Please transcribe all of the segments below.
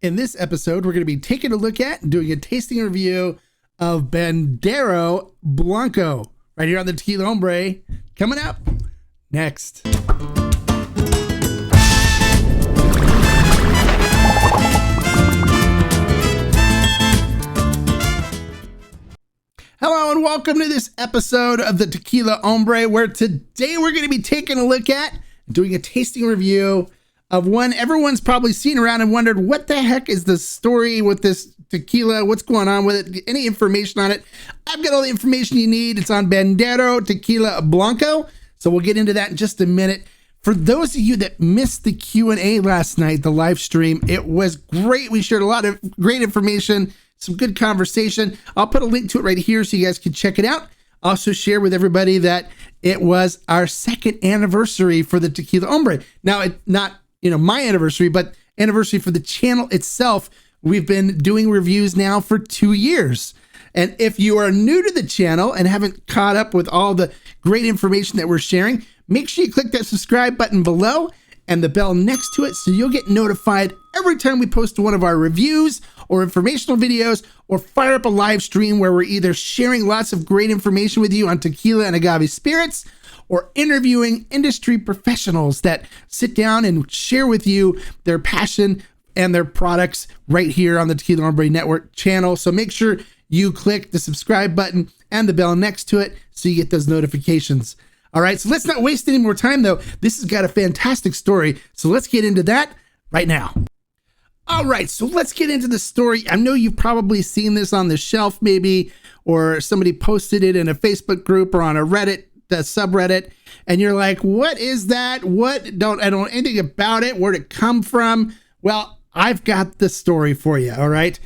In this episode, we're going to be taking a look at and doing a tasting review of Bandero Blanco right here on the Tequila Hombre. Coming up next. Hello and welcome to this episode of the Tequila Hombre, where today we're going to be taking a look at doing a tasting review of one everyone's probably seen around and wondered, what the heck is the story with this tequila? What's going on with it? Any information on it? I've got all the information you need. It's on Bandero Tequila Blanco. So we'll get into that in just a minute. For those of you that missed the Q&A last night, the live stream, it was great. We shared a lot of great information, some good conversation. I'll put a link to it right here so you guys can check it out. Also share with everybody that it was our second anniversary for the Tequila Hombre. Now, it's not my anniversary, but anniversary for the channel itself. We've been doing reviews now for 2 years. And if you are new to the channel and haven't caught up with all the great information that we're sharing, make sure you click that subscribe button below and the bell next to it so you'll get notified every time we post one of our reviews or informational videos, or fire up a live stream where we're either sharing lots of great information with you on tequila and agave spirits, or interviewing industry professionals that sit down and share with you their passion and their products right here on the Tequila Hombre Network channel. So make sure you click the subscribe button and the bell next to it so you get those notifications. All right, so let's not waste any more time though. This has got a fantastic story, so let's get into that right now. All right, so let's get into the story. I know you've probably seen this on the shelf maybe, or somebody posted it in a Facebook group or on a Reddit, the subreddit, and you're like, what is that? I don't know anything about it. Where'd it come from? Well, I've got the story for you, all right?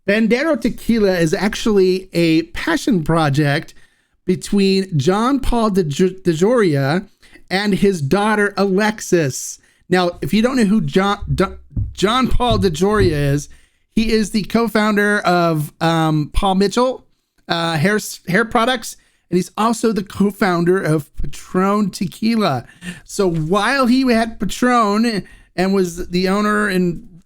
Bandero Tequila is actually a passion project between John Paul DeJoria and his daughter, Alexis. Now, if you don't know who John Paul DeJoria is, he is the co-founder of Paul Mitchell hair products, and he's also the co-founder of Patron Tequila. So while he had Patron and was the owner and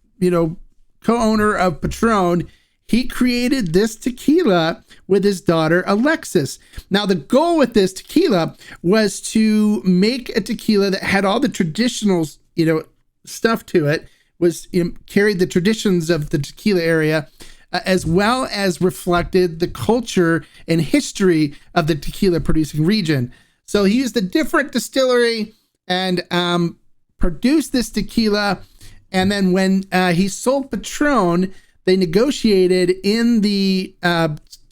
co-owner of Patron, he created this tequila with his daughter Alexis. Now, the goal with this tequila was to make a tequila that had all the traditional stuff to it, was carried the traditions of the tequila area, as well as reflected the culture and history of the tequila producing region. So he used a different distillery and produced this tequila. And then when he sold Patron, they negotiated in the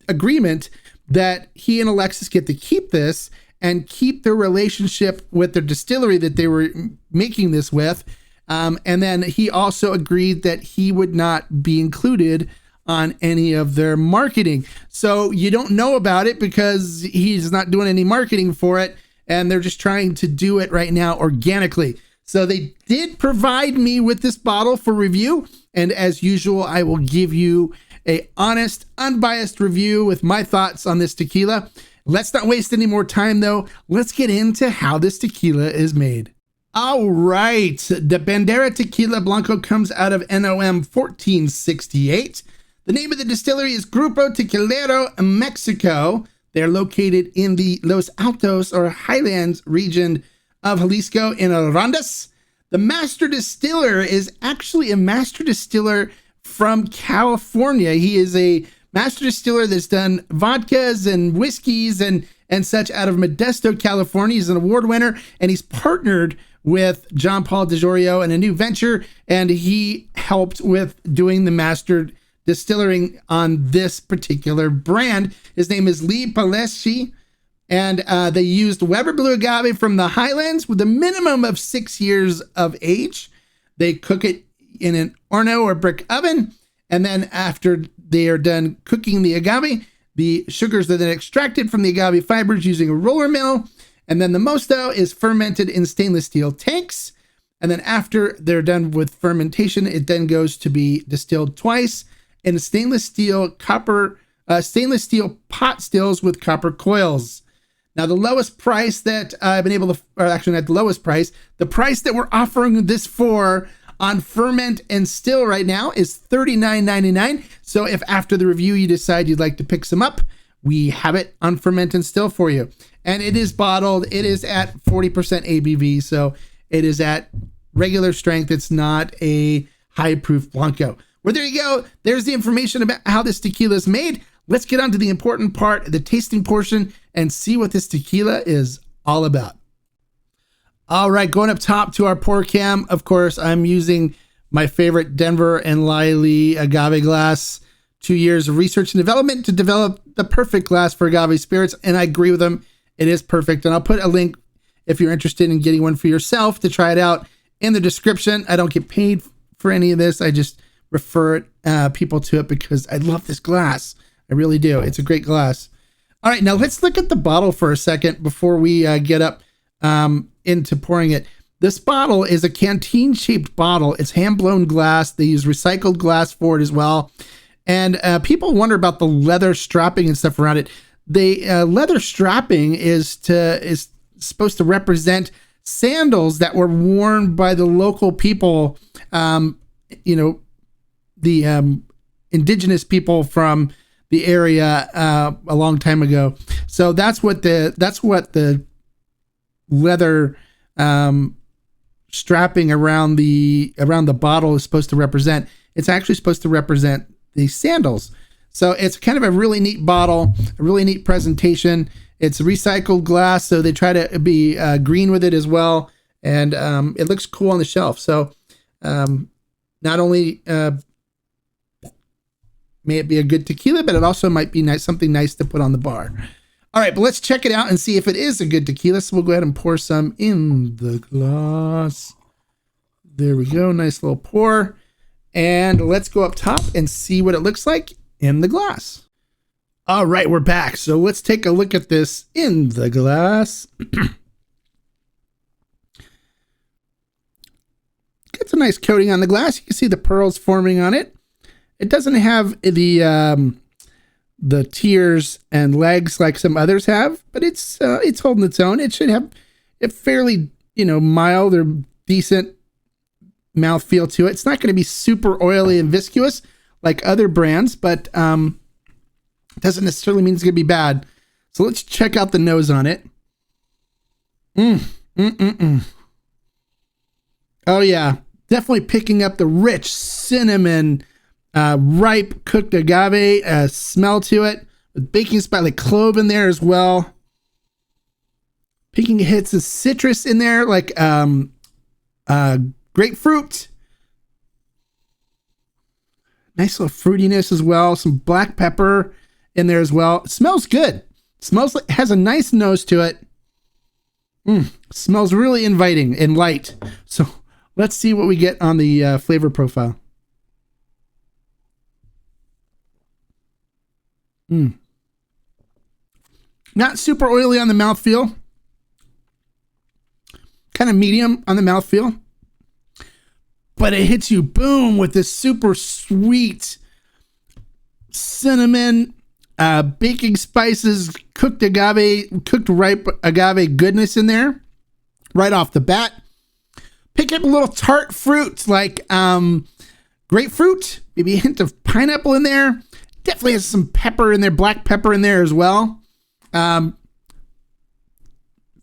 agreement that he and Alexis get to keep this and keep their relationship with their distillery that they were making this with. And then he also agreed that he would not be included on any of their marketing. So you don't know about it because he's not doing any marketing for it, and they're just trying to do it right now organically. So they did provide me with this bottle for review, and as usual, I will give you a honest, unbiased review with my thoughts on this tequila. Let's not waste any more time though. Let's get into how this tequila is made. All right, the Bandero Tequila Blanco comes out of NOM 1468. The name of the distillery is Grupo Tequilero Mexico. They're located in the Los Altos or Highlands region of Jalisco in Arandas. The master distiller is actually a master distiller from California. He is a master distiller that's done vodkas and whiskeys and such out of Modesto, California. He's an award winner, and he's partnered with John Paul DeJoria in a new venture, and he helped with doing the master distilling on this particular brand. His name is Lee Palesci, and they used Weber Blue Agave from the Highlands with a minimum of 6 years of age. They cook it in an Orno or brick oven, and then after they are done cooking the agave, the sugars are then extracted from the agave fibers using a roller mill, and then the mosto is fermented in stainless steel tanks. And then after they're done with fermentation, it then goes to be distilled twice in stainless steel pot stills with copper coils. Now, the lowest price that I've been able to, or actually not the lowest price, the price that we're offering this for on Ferment and Still right now is $39.99. So if after the review you decide you'd like to pick some up, we have it on Ferment and Still for you. And it is bottled. It is at 40% ABV. So it is at regular strength. It's not a high proof Blanco. Well, there you go. There's the information about how this tequila is made. Let's get on to the important part, the tasting portion, and see what this tequila is all about. All right, going up top to our pour cam. Of course, I'm using my favorite Denver and Liley agave glass. 2 years of research and development to develop the perfect glass for agave spirits, and I agree with them. It is perfect, and I'll put a link if you're interested in getting one for yourself to try it out in the description. I don't get paid for any of this. I just refer people to it because I love this glass. I really do. It's a great glass. All right, now let's look at the bottle for a second before we get up into pouring it. This bottle is a canteen-shaped bottle. It's hand-blown glass. They use recycled glass for it as well. And people wonder about the leather strapping and stuff around it. The leather strapping is supposed to represent sandals that were worn by the local people, the indigenous people from the area a long time ago. So that's what the leather strapping around the bottle is supposed to represent. It's actually supposed to represent the sandals. So it's kind of a really neat bottle, a really neat presentation. It's recycled glass, so they try to be green with it as well, and it looks cool on the shelf. So not only may it be a good tequila, but it also might be nice, something nice to put on the bar. All right, but let's check it out and see if it is a good tequila. So we'll go ahead and pour some in the glass. There we go, nice little pour. And let's go up top and see what it looks like in the glass. All right, we're back. So let's take a look at this in the glass. Gets a nice coating on the glass. You can see the pearls forming on it. It doesn't have the tears and legs like some others have, but it's holding its own. It should have a fairly, mild or decent mouthfeel to it. It's not going to be super oily and viscous like other brands, but doesn't necessarily mean it's going to be bad. So let's check out the nose on it. Oh yeah, definitely picking up the rich cinnamon, ripe cooked agave smell to it, with baking spice, like clove in there as well. Picking hits of citrus in there, like grapefruit. Nice little fruitiness as well. Some black pepper in there as well. It smells good. Smells like, has a nice nose to it. Smells really inviting and light. So let's see what we get on the flavor profile. Not super oily on the mouthfeel. Kind of medium on the mouthfeel. But it hits you, boom, with this super sweet cinnamon, baking spices, cooked ripe agave goodness in there right off the bat. Pick up a little tart fruit like grapefruit, maybe a hint of pineapple in there. Definitely has some pepper in there, black pepper in there as well.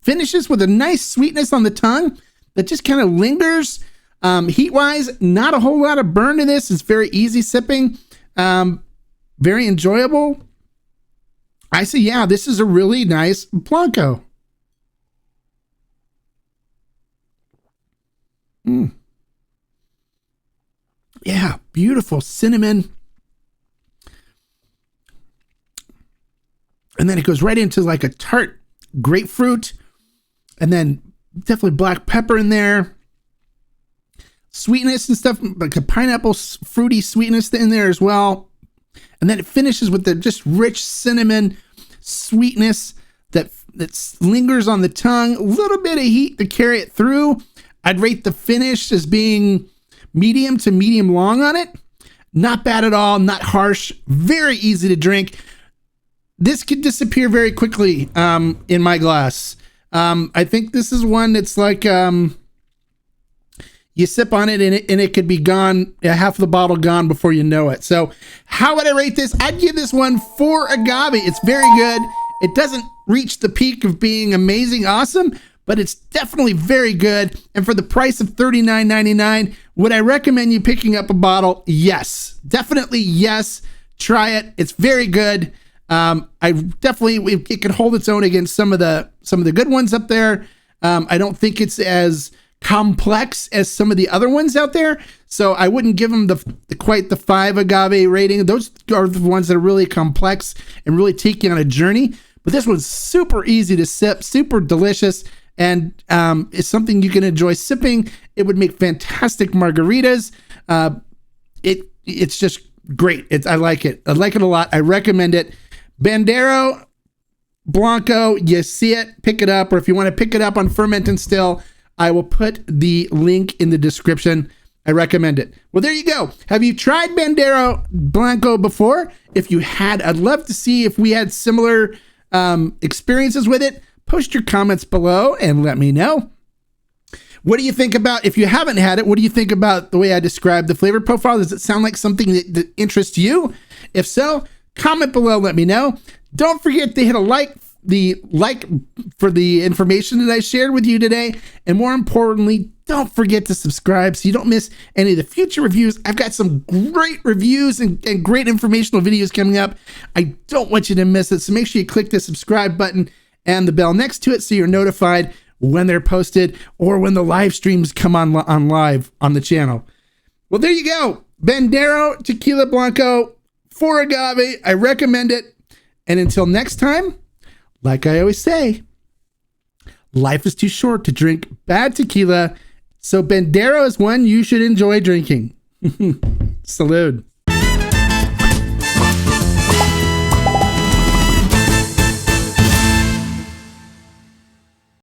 Finishes with a nice sweetness on the tongue that just kind of lingers. Heat-wise, not a whole lot of burn to this. It's very easy sipping. Very enjoyable. I say, yeah, this is a really nice Blanco. Yeah, beautiful cinnamon. And then it goes right into like a tart grapefruit. And then definitely black pepper in there. Sweetness and stuff, like a pineapple fruity sweetness in there as well. And then it finishes with the just rich cinnamon sweetness that lingers on the tongue. A little bit of heat to carry it through. I'd rate the finish as being medium to medium long on it. Not bad at all, not harsh, very easy to drink. This could disappear very quickly in my glass. I think this is one that's like, you sip on it and it could be gone, half the bottle gone before you know it. So how would I rate this? I'd give this one 4 agave. It's very good. It doesn't reach the peak of being amazing, awesome, but it's definitely very good. And for the price of $39.99, would I recommend you picking up a bottle? Yes, definitely yes. Try it. It's very good. I definitely, it can hold its own against some of the good ones up there. I don't think it's as complex as some of the other ones out there, so I wouldn't give them quite the 5 agave rating. Those are the ones that are really complex and really take you on a journey. But this one's super easy to sip, super delicious, and it's something you can enjoy sipping. It would make fantastic margaritas. It's just great. I like it. I like it a lot. I recommend it. Bandero Blanco, you see it, pick it up, or if you want to pick it up on Ferment and Still, I will put the link in the description. I recommend it. Well, there you go. Have you tried Bandero Blanco before? If you had, I'd love to see if we had similar experiences with it. Post your comments below and let me know. What do you think about, if you haven't had it, what do you think about the way I described the flavor profile? Does it sound like something that interests you? If so, comment below, let me know. Don't forget to hit a like for the information that I shared with you today. And more importantly, don't forget to subscribe so you don't miss any of the future reviews. I've got some great reviews and great informational videos coming up. I don't want you to miss it. So make sure you click the subscribe button and the bell next to it so you're notified when they're posted or when the live streams come on live on the channel. Well, there you go. Bandero Tequila Blanco, 4 agave. I recommend it. And until next time, like I always say, life is too short to drink bad tequila, so Bandero is one you should enjoy drinking. Salud.